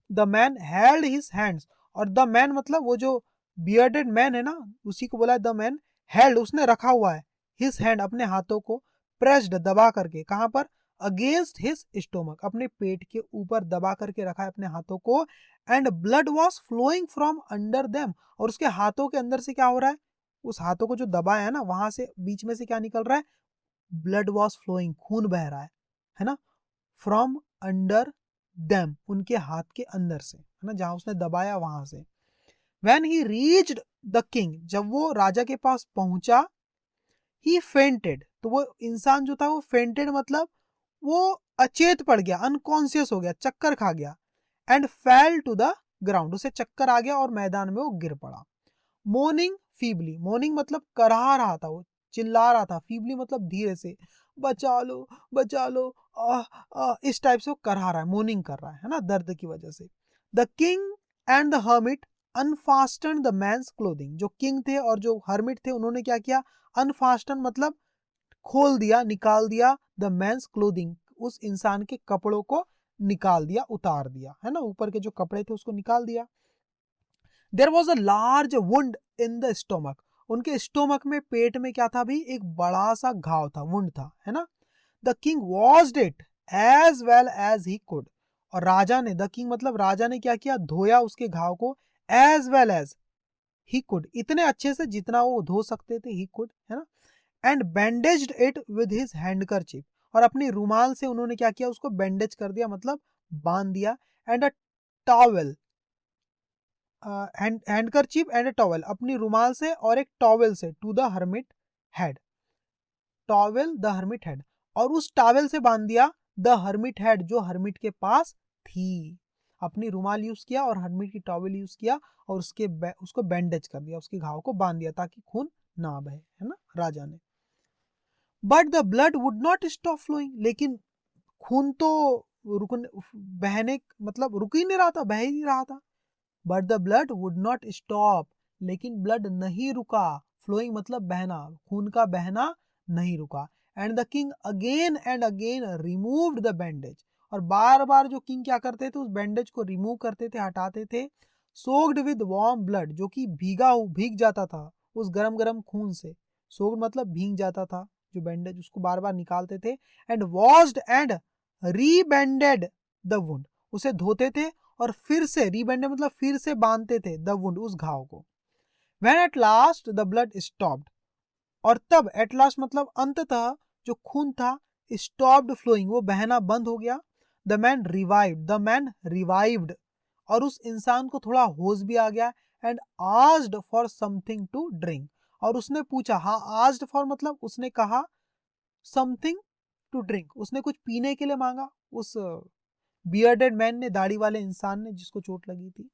The man held his hands, और द मैन मतलब वो जो बियर्डेड मैन है ना, उसी को बोला द मैन, हेल्ड उसने रखा हुआ है, हिज हैंड अपने हाथों को, प्रेस्ड दबा करके, कहां पर, अगेंस्ट हिज स्टोमक, अपने पेट के ऊपर दबा करके रखा है अपने हाथों को। And blood was flowing from under them, और उसके हाथों के अंदर से क्या हो रहा है, उस हाथों को जो दबाया है ना, वहां से बीच में से क्या निकल रहा है, ब्लड वॉज फ्लोइंग, खून बह रहा है ना, फ्रॉम अंडर देम, उनके हाथ के अंदर से, है ना, जहां उसने दबाया वहां से। When he reached the king, जब वो राजा के पास पहुंचा, ही फेंटेड, तो वो इंसान जो था वो फेंटेड मतलब वो अचेत पड़ गया, अनकॉन्शियस हो गया, चक्कर खा गया। And fell to the ground, उसे चक्कर आ गया और मैदान में वो गिर पड़ा। मोर्निंग फीबली, मोर्निंग मतलब कराह रहा था, वो चिल्ला रहा था, फीबली मतलब धीरे से, बचा लो बचा लो, इस टाइप से वो कराह रहा है, मोर्निंग कर रहा है ना, दर्द की वजह से। The king and the hermit unfasten the man's clothing, जो किंग थे और जो हर्मिट थे उन्होंने क्या किया, अनफास्टन मतलब खोल दिया, निकाल दिया, द मैंस क्लोथिंग, उस इंसान के कपड़ों को निकाल दिया, उतार दिया, है ना, ऊपर के जो कपड़े थे उसको निकाल दिया। There was a large wound in the stomach, उनके स्टोमक में, पेट में क्या था भी, एक बड़ा सा घाव था, वुंड था, है ना। The king washed it as well as he could, और राजा ने, द किंग मतलब राजा ने क्या किया, धोया उसके घाव को, as well as he could, इतने अच्छे से जितना वो धो सकते थे, ही कुड, है ना। And bandaged it with his handkerchief, और अपनी रुमाल से उन्होंने क्या किया, उसको बैंडेज कर दिया, मतलब बांध दिया। And a towel, handkerchief and a towel, अपनी रुमाल से और एक टॉवेल से, to the hermit head, towel the hermit head, और उस टॉवेल से बांध दिया द हर्मिट हेड, जो हर्मिट के पास थी। अपनी रुमाल यूज किया और हर्मिट की टॉवेल यूज किया, और उसको बैंडेज कर दिया, उसके घाव को बांध दिया ताकि खून ना बहे, है ना, राजा ने। But the blood would not stop flowing, लेकिन खून तो रुक, बहने मतलब रुक ही नहीं रहा था, बह ही नहीं रहा था। But the blood would not stop, लेकिन ब्लड नहीं रुका, फ्लोइंग मतलब बहना, खून का बहना नहीं रुका। And the king again and again removed the bandage, और बार बार जो किंग क्या करते थे, उस बैंडेज को रिमूव करते थे, हटाते थे। सोक्ड विद वार्म ब्लड, जो कि भीग जाता था उस गरम गरम खून से, सोक्ड मतलब भीग जाता था जो बैंडेज, उसको बार बार निकालते थे। And washed and rebandaged the wound, उसे धोते थे और फिर से, रीबैंडेड मतलब फिर से बांधते थे, द वुंड उस घाव को। When at last the blood stopped, और तब एट लास्ट मतलब अंततः जो खून था, स्टॉप्ड फ्लोइंग, वो बहना बंद हो गया। द मैन रिवाइव्ड, और उस इंसान को थोड़ा होश भी आ गया। And asked for something to drink, और उसने पूछा, हाँ, आस्क्ड फॉर मतलब उसने कहा, समथिंग टू ड्रिंक, उसने कुछ पीने के लिए मांगा, उस बियर्डेड मैन ने, दाढ़ी वाले इंसान ने जिसको चोट लगी थी।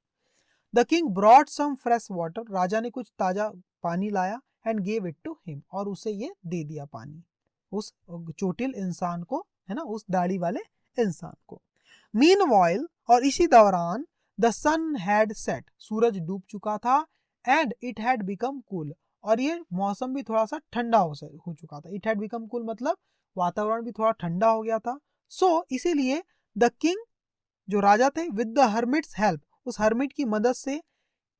The king brought some fresh water, राजा ने कुछ ताजा पानी लाया, and gave it to him, और उसे ये दे दिया पानी, उस चोटिल इंसान को, है ना, उस दाढ़ी वाले इंसान को। मीनवाइल, और इसी दौरान द सन हैड सेट, सूरज डूब चुका था, and it had become cool, और ये मौसम भी थोड़ा सा ठंडा हो चुका था। इट हैड बिकम कूल मतलब वातावरण भी थोड़ा ठंडा हो गया था। सो इसीलिए द किंग, जो राजा थे, विद द हर्मिट्स हेल्प, उस हर्मिट की मदद से,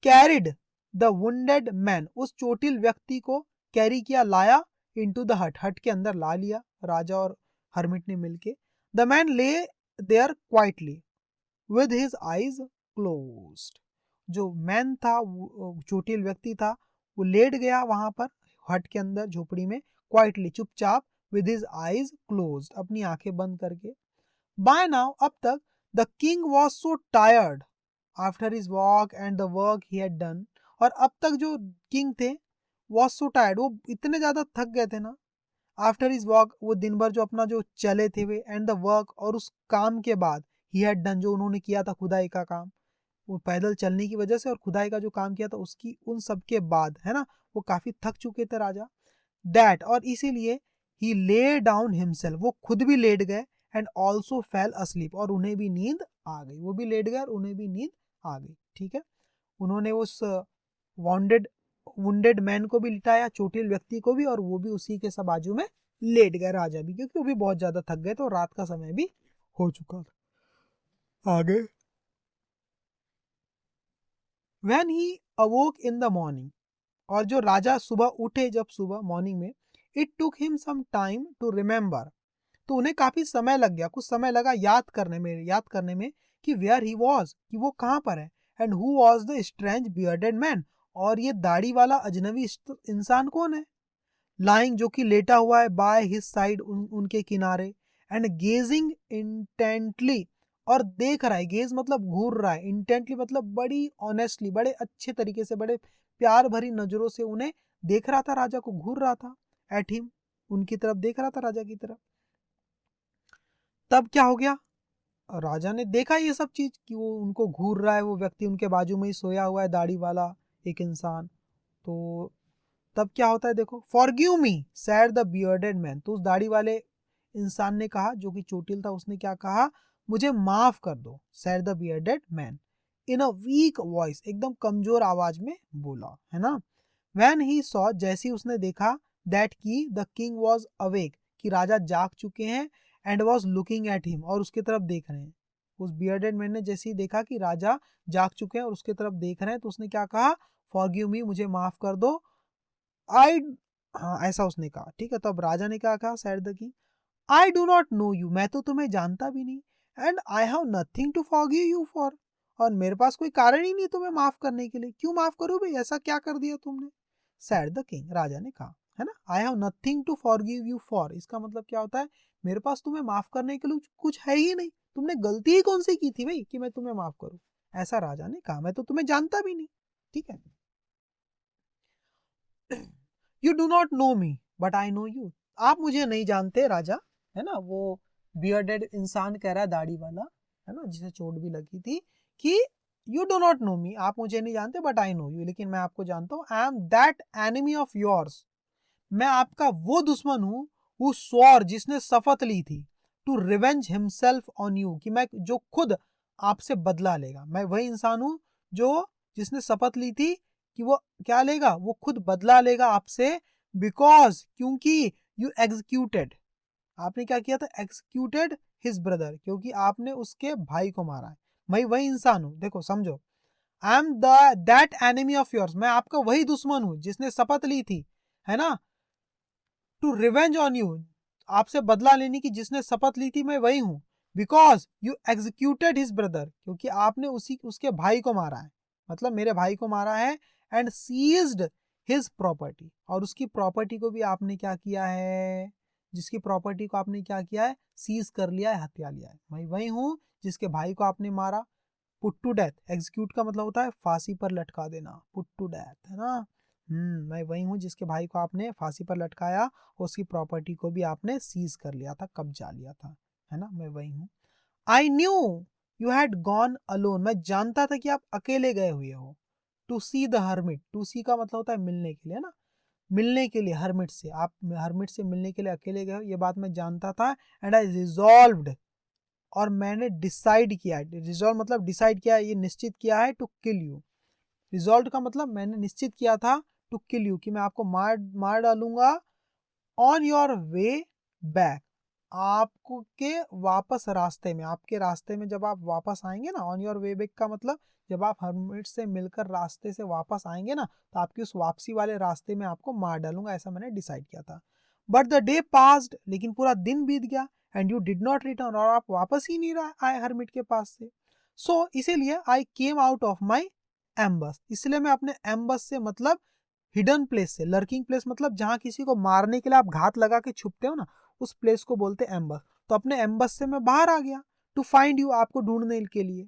कैरिड द वुंडेड मैन, उस चोटिल व्यक्ति को कैरी किया, लाया, इनटू द हट, हट के अंदर ला लिया राजा और हर्मिट ने मिलके। The man lay their quietly with his eyes closed, जो मैन था, चोटिल व्यक्ति था, वो लेट गया वहां पर हट के अंदर झोपड़ी में, क्वाइटली, चुपचाप, विद हिज आईज क्लोज्ड, अपनी आंखें बंद करके। बाय नाउ, अब तक, the king was so tired after his walk and the work he had done, और अब तक जो किंग थे, वॉज सो टायर्ड, वो इतने ज्यादा थक गए थे ना, आफ्टर हिज वॉक, वो दिन भर जो अपना जो चले थे वे, एंड द वर्क, और उस काम के बाद, ही हैड डन, जो उन्होंने किया था खुदाई का काम, वो पैदल चलने की वजह से और खुदाई का जो काम किया था उसकी, उन सब के बाद, है ना, वो काफी थक चुके थे राजा। दैट, और इसीलिए, ही ले डाउन हिमसेल्फ, वो खुद भी लेट गए, एंड ऑल्सो फेल अस्लीप, और उन्हें भी नींद आ गई, वो भी लेट गए और उन्हें भी नींद आ गई। ठीक है, उन्होंने उस वॉन्डेड वुंडेड मैन को भी लिटाया, चोटिल व्यक्ति को भी, और वो भी उसी के सब बाजू में लेट गए, राजा भी, क्योंकि वो भी बहुत ज्यादा थक गए थे और रात का समय भी हो चुका था। आगे, when he awoke in the morning, और जो राजा सुबह उठे, जब सुबह मॉर्निंग में, it took him some time to remember, तो उन्हें काफी समय लग गया, कुछ समय लगा याद करने में कि वेयर ही वॉज, कि वो कहाँ पर है, and who was the strange bearded man, और ये दाढ़ी वाला अजनबी इंसान कौन है, लाइंग, जो कि लेटा हुआ है, बाय हिज साइड, उनके किनारे, एंड गेजिंग इंटेंटली, और देख रहा है, गेज मतलब घूर रहा है, इंटेंटली मतलब बड़ी ऑनेस्टली, बड़े अच्छे तरीके से, बड़े प्यार भरी नजरों से उन्हें देख रहा था, राजा को घूर रहा था, एट हिम, उनकी तरफ देख रहा था, राजा की तरफ। तब क्या हो गया, राजा ने देखा ये सब चीज कि वो उनको घूर रहा है, वो व्यक्ति उनके बाजू में ही सोया हुआ है, दाढ़ी वाला एक इंसान। तो तब क्या होता है, देखो, forgive me sad the bearded man, तो उस दाढ़ी वाले इंसान ने कहा, जो कि चोटिल था, उसने क्या कहा, मुझे माफ कर दो, sad the bearded man, in a week voice, एकदम कमजोर आवाज में बोला, है ना। व्हेन ही सॉ, जैसे ही उसने देखा, दैट की द किंग वॉज अवेक, कि राजा जाग चुके हैं, and was looking at him, और उसकी तरफ देख रहे हैं। उस बियर्डेड मैन ने जैसे ही देखा कि राजा जाग चुके हैं और उसकी तरफ देख रहे हैं, तो उसने क्या कहा, फॉरगिव मी, मुझे माफ कर दो, आई, हाँ ऐसा उसने कहा। ठीक है, तो अब राजा ने क्या कहा, said the king, I do not know you, मैं तो तुम्हें जानता भी नहीं, and I have nothing to forgive you for, और मेरे पास कोई कारण ही नहीं तुम्हें माफ करने के लिए, क्यों माफ करूं भाई, ऐसा क्या कर दिया तुमने, सैड द किंग, राजा ने कहा, है ना। I have nothing to forgive you for, इसका मतलब क्या होता है, मेरे पास तुम्हें माफ करने के लिए कुछ है ही नहीं, तुमने गलती ही कौन सी की थी भाई कि मैं तुम्हें माफ करूं, ऐसा राजा ने कहा, मैं तो तुम्हें जानता भी नहीं। ठीक है, you do not no me but I know you, आप मुझे नहीं जानते राजा, है ना, वो बियर्डेड इंसान कह रहा है, दाढ़ी वाला, है ना, जिसे चोट भी लगी थी, कि यू डू नॉट नो मी, आप मुझे नहीं जानते, बट आई नो यू, लेकिन मैं आपको जानता हूँ, I am that enemy of yours, मैं आपका वो दुश्मन हूँ, वो स्वॉर, जिसने शपथ ली थी, to revenge himself on you, कि मैं, जो खुद आपसे बदला लेगा, मैं वही इंसान हूँ जो, जिसने शपथ ली थी कि वो क्या लेगा, वो खुद बदला लेगा आपसे, बिकॉज, क्योंकि यू एग्जीक्यूटेड, आपने क्या किया था, एग्जीक्यूटेड हिज ब्रदर, क्योंकि आपने उसके भाई को मारा है, मैं वही इंसान हूँ, देखो समझो, I am that enemy of yours, मैं आपका वही दुश्मन हूँ जिसने शपथ ली थी, है ना, टू रिवेंज ऑन यू, आपसे बदला लेने की जिसने शपथ ली थी, मैं वही हूं, because you executed his brother, क्योंकि आपने उसके भाई को मारा है, मतलब मेरे भाई को मारा है, एंड सीज्ड हिज प्रॉपर्टी, और उसकी प्रॉपर्टी को भी आपने क्या किया है, जिसकी प्रॉपर्टी को आपने क्या किया है, सीज कर लिया है, हत्या लिया है, मैं वही हूं जिसके भाई को आपने मारा, पुट टू डेथ, एग्जीक्यूट का मतलब होता है फांसी पर लटका देना, पुट टू डेथ, है ना। मैं वही हूँ जिसके भाई को आपने फांसी पर लटकाया, उसकी प्रॉपर्टी को भी आपने सीज कर लिया था, कब्जा लिया था, है ना, मैं वही हूँ। I knew you had gone alone, मैं जानता था कि आप अकेले गए हुए हो, to see the hermit, to see का मतलब होता है मिलने के लिए, है ना, मिलने के लिए, हर्मिट से, आप हर्मिट से मिलने के लिए अकेले गए हो, ये बात मैं जानता था, एंड आई रिजॉल्व्ड, और मैंने डिसाइड किया, रिजॉल्व मतलब डिसाइड किया, ये निश्चित किया है, टू किल यू। रिजॉल्व का मतलब मैंने निश्चित किया था, टू किल यू, कि मैं आपको मार डालूंगा, ऑन योर वे बैक, आपको के वापस रास्ते में, आपके रास्ते में जब आप वापस आएंगे ना, ऑन योर वे बैक का मतलब जब आप हर्मिट से मिलकर रास्ते से वापस आएंगे ना, तो आपकी उस वापसी वाले रास्ते में आपको मार डालूंगा, ऐसा मैंने डिसाइड किया था। बट द डे पास्ड, लेकिन पूरा दिन बीत गया, and you did not return, और आप वापस ही नहीं आए हर्मिट के पास से। सो इसीलिए आई केम आउट ऑफ माई एम्बस, इसलिए मैं अपने एम्बस से मतलब हिडन प्लेस से, लर्किंग प्लेस मतलब जहां किसी को मारने के लिए आप घात लगा के छुपते हो ना, उस प्लेस को बोलते हैं एम्बस। तो अपने एम्बस से मैं बाहर आ गया, टू फाइंड यू, आपको ढूंढने के लिए,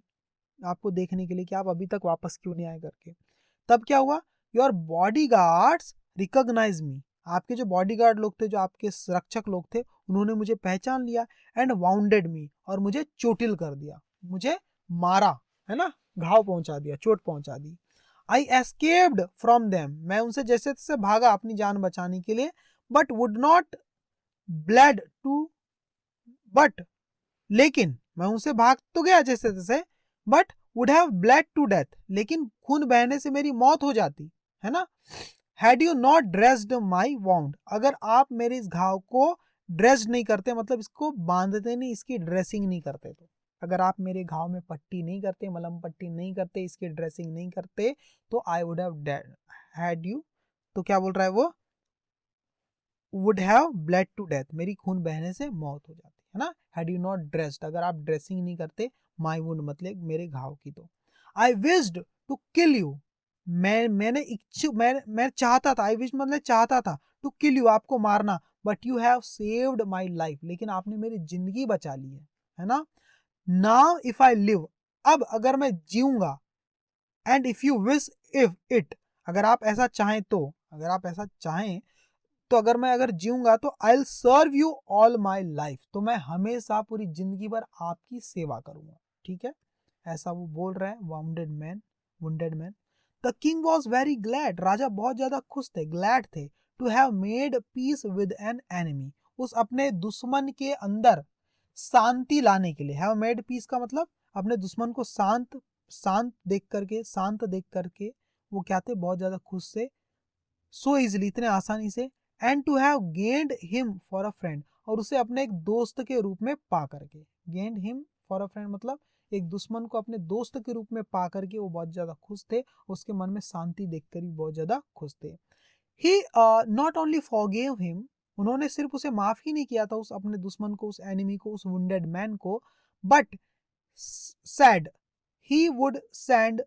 आपको देखने के लिए कि आप अभी तक वापस क्यों नहीं आए करके। तब क्या हुआ, योर बॉडी गार्ड्स रिकॉग्नाइज मी, आपके जो बॉडी गार्ड लोग थे, जो आपके रक्षक लोग थे, उन्होंने मुझे पहचान लिया, एंड वाउंडेड मी, और मुझे चोटिल कर दिया, मुझे मारा, है ना, घाव पहुंचा दिया, चोट पहुंचा दी। आई एस्केप्ड फ्रॉम देम, मैं उनसे जैसे तैसे भागा अपनी जान बचाने के लिए, but would not bled to, but लेकिन मैं उनसे भाग तो गया जैसे तैसे, but would have bled to death, लेकिन खून बहने से मेरी मौत हो जाती, है ना। Had you not dressed my wound, अगर आप मेरे इस घाव को ड्रेस्ड नहीं करते, मतलब इसको बांधते नहीं, इसकी ड्रेसिंग नहीं करते, तो अगर आप मेरे घाव में पट्टी नहीं करते, मलहम पट्टी नहीं करते, इसकी ड्रेसिंग नहीं करते, तो I would have had you, तो क्या बोल रहा है वो, would have bled to death, मेरी खून बहने से मौत हो जाती है ना। हैड यू नॉट ड्रेस्ड, अगर आप ड्रेसिंग नहीं करते माई वुंड मतलब मेरे घाव की, तो I wished to kill you, मैंने इच्छु मैं चाहता था, आई विश मतलब चाहता था, टू किल यू, आपको मारना, but you have saved my life, लेकिन आपने मेरी जिंदगी बचा ली है ना। नाउ इफ आई लिव, अब अगर मैं जीऊंगा, and if you wish if it, अगर आप ऐसा चाहें तो, अगर आप ऐसा चाहें तो, अगर जीऊंगा तो I will serve you all my life, तो मैं हमेशा पूरी जिंदगी भर आपकी सेवा करूंगा, ठीक है, ऐसा वो बोल रहे हैं, wounded man. The king was very glad, राजा बहुत ज्यादा खुश थे, ग्लैड थे, to have made peace with an enemy, उस अपने दुश्मन के अंदर शांति लाने के लिए। हैव मेड पीस का मतलब अपने दुश्मन को शांत देख करके वो क्या थे, बहुत ज्यादा खुश थे, सो इजिली, इतने आसानी से, and to have gained him for a friend, और उसे अपने एक दोस्त के रूप में पा करके, gained him for a friend मतलब एक दुश्मन को अपने दोस्त के रूप में पा करके वो बहुत ज्यादा खुश थे, उसके मन में शांति देखकर भी बहुत ज्यादा खुश थे। ही नॉट ओनली फॉरगेव हिम, उन्होंने सिर्फ उसे माफ ही नहीं किया था, उस अपने दुश्मन को, उस एनिमी को, उस वुंडेड मैन को, but sad he would send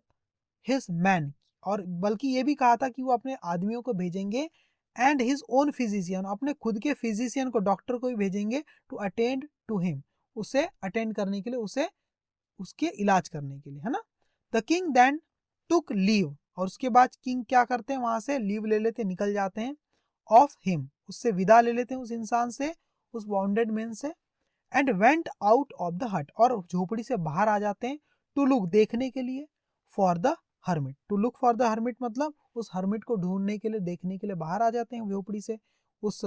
his man, और बल्कि ये भी कहा था कि वो अपने आदमियों को भेजेंगे, एंड हिज ओन फिजिशियन, अपने खुद के फिजिशियन को, डॉक्टर को भी भेजेंगे, टू अटेंड टू हिम, उसे अटेंड करने के लिए, उसे उसके इलाज करने के लिए, है ना। The king then took leave, और उसके बाद किंग क्या करते हैं, वहां से लीव ले लेते, निकल जाते हैं, ऑफ हिम, उससे विदा ले लेते हैं, उस इंसान से, उस वाउंडेड मैन से, and went out of the हट, और झोपड़ी से बाहर आ जाते हैं, टू लुक देखने के लिए, for the hermit, to look for the hermit मतलब उस हर्मिट को ढूंढने के लिए, देखने के लिए बाहर आ जाते हैं झोपड़ी से, उस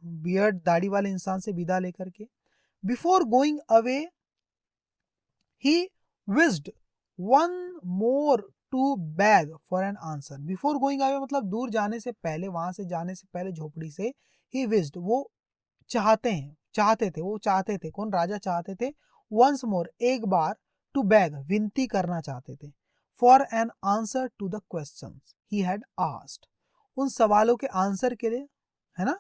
बियर्ड दाढ़ी वाले इंसान से विदा लेकर के। Before going away he wished one more to beg for an answer, before going away मतलब दूर जाने से पहले, वहां से जाने से पहले झोपड़ी से, ही विज्ड वो चाहते थे, कौन, राजा चाहते थे, वंस मोर एक बार, टू बैग विनती करना चाहते थे, for an answer to the question he had asked, उन सवालों के आंसर के लिए, है ना,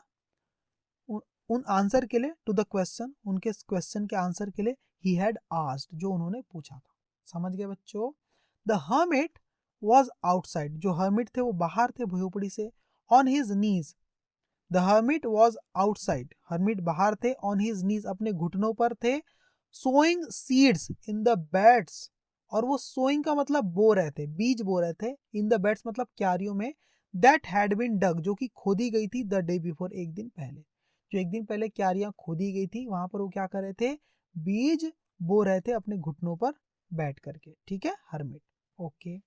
उन आंसर के लिए, टू द क्वेश्चन, उनके क्वेश्चन के आंसर के लिए, ही हैड आस्क्ड, जो उन्होंने पूछा था। समझ गए बच्चों। द हर्मिट वॉज आउटसाइड, जो हर्मिट थे वो बाहर थे झोपड़ी से, on his knees, the hermit was outside, hermit बाहर थे, ऑन हिज नीज अपने घुटनों पर थे, sowing seeds in the beds, और वो सोइंग का मतलब बो रहे थे, बीज बो रहे थे, इन द बेड्स मतलब क्यारियों में, दैट हैड बीन डग, जो कि खोदी गई थी, द डे बिफोर, एक दिन पहले, जो एक दिन पहले क्यारियां खोदी गई थी, वहां पर वो क्या कर रहे थे, बीज बो रहे थे अपने घुटनों पर बैठ करके, ठीक है, hermit, okay.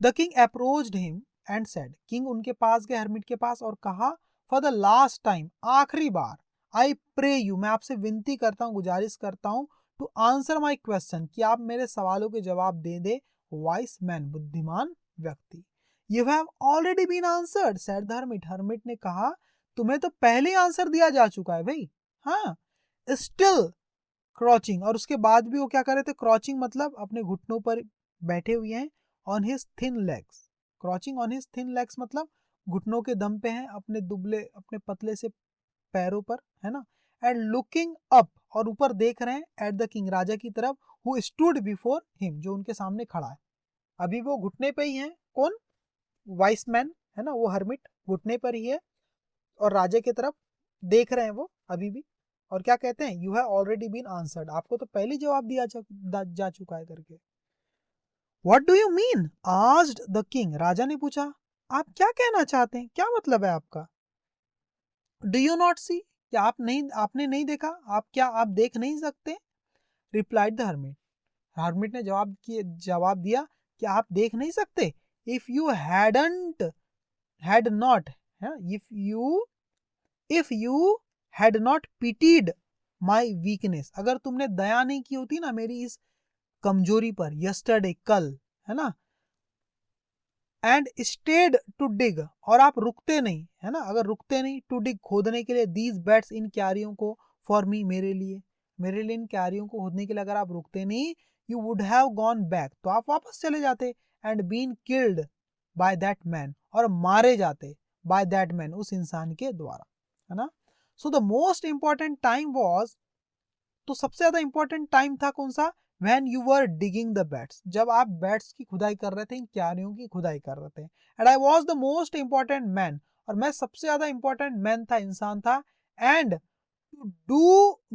The king approached him and said, king उनके पास गए, हर्मिट के पास, और कहा, फॉर द लास्ट टाइम, आखिरी बार, आई प्रे यू, मैं आपसे विनती करता हूँ, गुजारिश करता हूँ, टू आंसर माई क्वेश्चन, कि आप मेरे सवालों के जवाब दे दे, वाइस मैन, बुद्धिमान व्यक्ति। You have already been answered said the hermit, hermit ने कहा तुम्हें तो पहले ही आंसर दिया जा चुका है भाई। हाँ, स्टिल क्रॉचिंग, और उसके बाद भी वो क्या कर रहे थे, क्रॉचिंग मतलब अपने घुटनों पर बैठे हुए हैं, on his thin legs, crouching on his thin legs मतलब घुटनों के दम पे हैं, अपने दुबले, अपने पतले से पैरों पर, है ना, एंड लुकिंग अप, और ऊपर देख रहे हैं, एट द किंग, राजा की तरफ, हु स्टूड बिफोर हिम, जो उनके सामने खड़ा है। अभी वो घुटने पे ही है, कौन, वाइस मैन, है ना, वो हर्मिट घुटने पर ही है, और राजा की तरफ देख रहे हैं वो अभी भी, और क्या कहते हैं, you have already been answered, आपको तो पहले जवाब दिया जा चुका है करके। What do you mean asked the king, राजा ने पूछा आप क्या कहना चाहते हैं, क्या मतलब है आपका। डू यू नॉट सी, क्या आपने नहीं देखा, आप देख नहीं सकते। रिप्लाइड द हर्मिट, हर्मिट ने जवाब दिया कि आप देख नहीं सकते। If you had not, if you had not pitied my weakness, अगर तुमने दया नहीं की होती ना मेरी इस कमजोरी पर, यस्टरडे, कल, है ना, एंड स्टेड टू डिग, और आप रुकते नहीं, है ना, अगर रुकते नहीं, टू डिग, खोदने के लिए, दीज बेड्स, इन क्यारियों को, फॉर मी, मेरे लिए इन क्यारियों को खोदने के लिए अगर आप रुकते नहीं, you would have gone back, तो आप वापस चले जाते, and been killed by that man, और मारे जाते बाय दैट मैन, उस इंसान के द्वारा, है ना। So the most important time was, तो सबसे ज्यादा इंपॉर्टेंट टाइम था कौन सा, when you were digging the beds, जब आप बेड्स की खुदाई कर रहे थे, इन क्यारियों की खुदाई कर रहे थे, and I was the most important man, और मैं सबसे ज्यादा इंपॉर्टेंट मैन था, इंसान था, and to do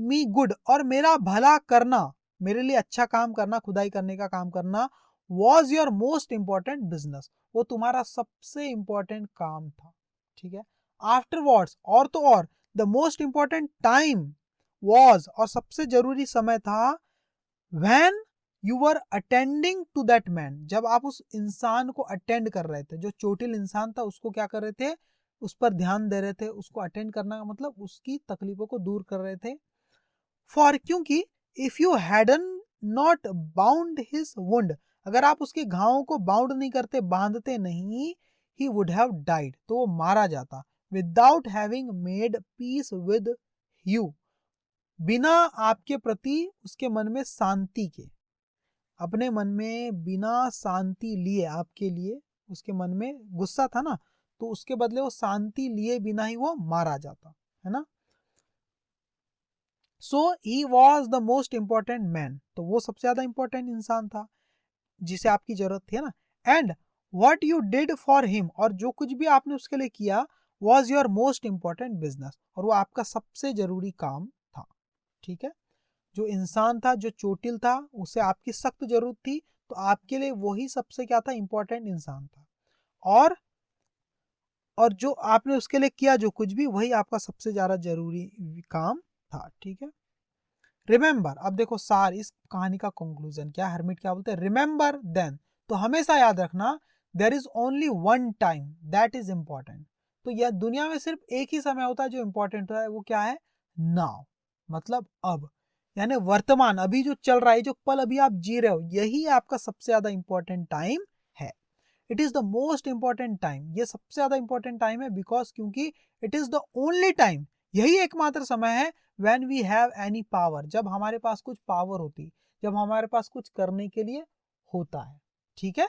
me good, और मेरा भला करना, मेरे लिए अच्छा काम करना, खुदाई करने का काम करना, was your most important business, वो तुम्हारा सबसे इंपॉर्टेंट काम था, ठीक है। आफ्टरवर्ड्स, और तो और, the most important time was, और सबसे जरूरी समय था, when you were attending to that man, जब आप उस इंसान को अटेंड कर रहे थे, जो चोटिल इंसान था उसको क्या कर रहे थे, उस पर ध्यान दे रहे थे, उसको अटेंड करना का मतलब उसकी तकलीफों को दूर कर रहे थे। फॉर, क्योंकि if you had not bound his wound, अगर आप उसके घावों को बाउंड नहीं करते, बांधते नहीं, ही वुड हैव डाइड, तो वो मारा जाता, without having made peace with you, बिना आपके प्रति उसके मन में शांति के, अपने मन में बिना शांति लिए, आपके लिए उसके मन में गुस्सा था ना, तो उसके बदले वो शांति लिए बिना ही वो मारा जाता, है ना। So he was the most important man, तो वो सबसे ज्यादा इंपॉर्टेंट इंसान था जिसे आपकी जरूरत थी, है ना। And what you did for him, और जो कुछ भी आपने उसके लिए किया, was your most important business, और वो आपका सबसे जरूरी काम था, ठीक है। जो इंसान था, जो चोटिल था, उसे आपकी सख्त जरूरत थी, तो आपके लिए वही सबसे क्या था, इंपॉर्टेंट इंसान था, और जो आपने उसके लिए किया जो कुछ भी, वही आपका सबसे ज्यादा जरूरी काम था, ठीक है। रिमेंबर, अब देखो सार, इस कहानी का कंक्लूजन क्या, हर्मिट क्या बोलते हैं, रिमेंबर देन, तो हमेशा याद रखना, there is only one time that is important, तो यह दुनिया में सिर्फ एक ही समय होता है जो इंपॉर्टेंट होता है, वो क्या है, नाउ, मतलब अब, यानी वर्तमान, अभी जो चल रहा है, जो पल अभी आप जी रहे हो, यही आपका सबसे ज्यादा इंपॉर्टेंट टाइम है। It is the most important time, ये सबसे ज्यादा इंपॉर्टेंट टाइम है, बिकॉज क्योंकि it is the only time, यही एकमात्र समय है, when we have any power, जब हमारे पास कुछ पावर होती, जब हमारे पास कुछ करने के लिए होता है, ठीक है।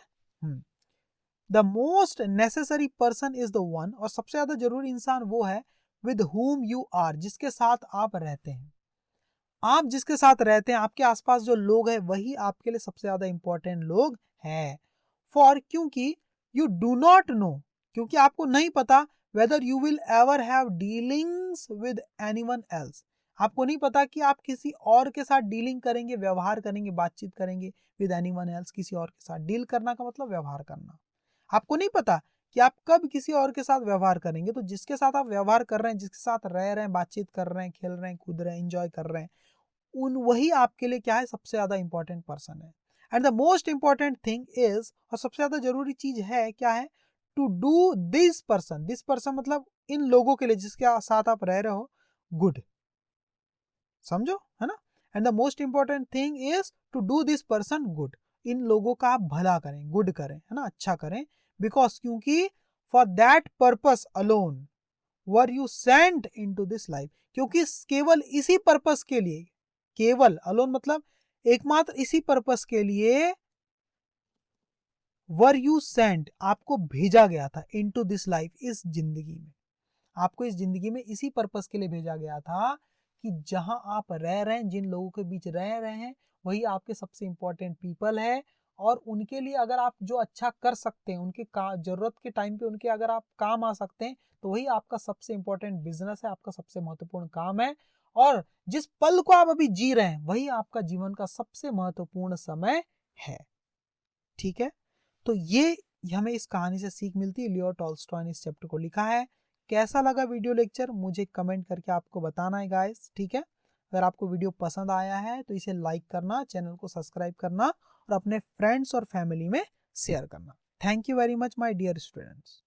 The most necessary person is the one, और सबसे ज्यादा जरूरी इंसान वो है, विद whom you are, जिसके साथ आप रहते हैं, आप जिसके साथ रहते हैं, आपके आसपास जो लोग हैं, वही आपके लिए सबसे ज्यादा इंपॉर्टेंट लोग हैं। फॉर, क्योंकि यू डू नॉट नो, क्योंकि आपको नहीं पता, whether you will ever have dealings with anyone else, आपको नहीं पता कि आप किसी और के साथ डीलिंग करेंगे, व्यवहार करेंगे, बातचीत करेंगे, विद एनीवन एल्स, किसी और के साथ डील करना का मतलब व्यवहार करना, आपको नहीं पता कि आप कब किसी और के साथ व्यवहार करेंगे, तो जिसके साथ आप व्यवहार कर रहे हैं, जिसके साथ रह रहे हैं, बातचीत कर रहे हैं, खेल रहे हैं, कूद रहे हैं, एंजॉय कर रहे हैं, वही आपके लिए क्या है, सबसे ज्यादा इंपॉर्टेंट पर्सन है। And the most important thing is, और सबसे ज्यादा जरूरी चीज है क्या है, टू डू दिस पर्सन मतलब इन लोगों के लिए जिसके साथ आप रह रहे हो, गुड, समझो, है ना। And the most important thing is to do this person good, इन लोगों का आप भला करें, गुड करें, है ना, अच्छा करें, बिकॉज क्योंकि for that purpose alone were you sent into this life, क्योंकि केवल इसी पर्पस के लिए, केवल अलोन मतलब एकमात्र इसी पर्पस के लिए वर यू सेंट, आपको भेजा गया था, इनटू दिस लाइफ, इस जिंदगी में, आपको इस जिंदगी में इसी पर्पस के लिए भेजा गया था कि जहां आप रह रहे हैं, जिन लोगों के बीच रह रहे हैं, वही आपके सबसे इंपॉर्टेंट पीपल है, और उनके लिए अगर आप जो अच्छा कर सकते हैं, उनके जरूरत के टाइम पे उनके अगर आप काम आ सकते हैं, तो वही आपका सबसे इंपॉर्टेंट बिजनेस है, आपका सबसे महत्वपूर्ण काम है। और जिस पल को आप अभी जी रहे हैं, वही आपका जीवन का सबसे महत्वपूर्ण समय है। ठीक है, तो ये हमें इस कहानी से सीख मिलती है। लियो टॉल्स्टॉय ने इस चैप्टर को लिखा है। कैसा लगा वीडियो लेक्चर मुझे कमेंट करके आपको बताना है गाइस, ठीक है। अगर आपको वीडियो पसंद आया है तो इसे लाइक करना, चैनल को सब्सक्राइब करना और अपने फ्रेंड्स और फैमिली में शेयर करना। Thank you very much my dear students.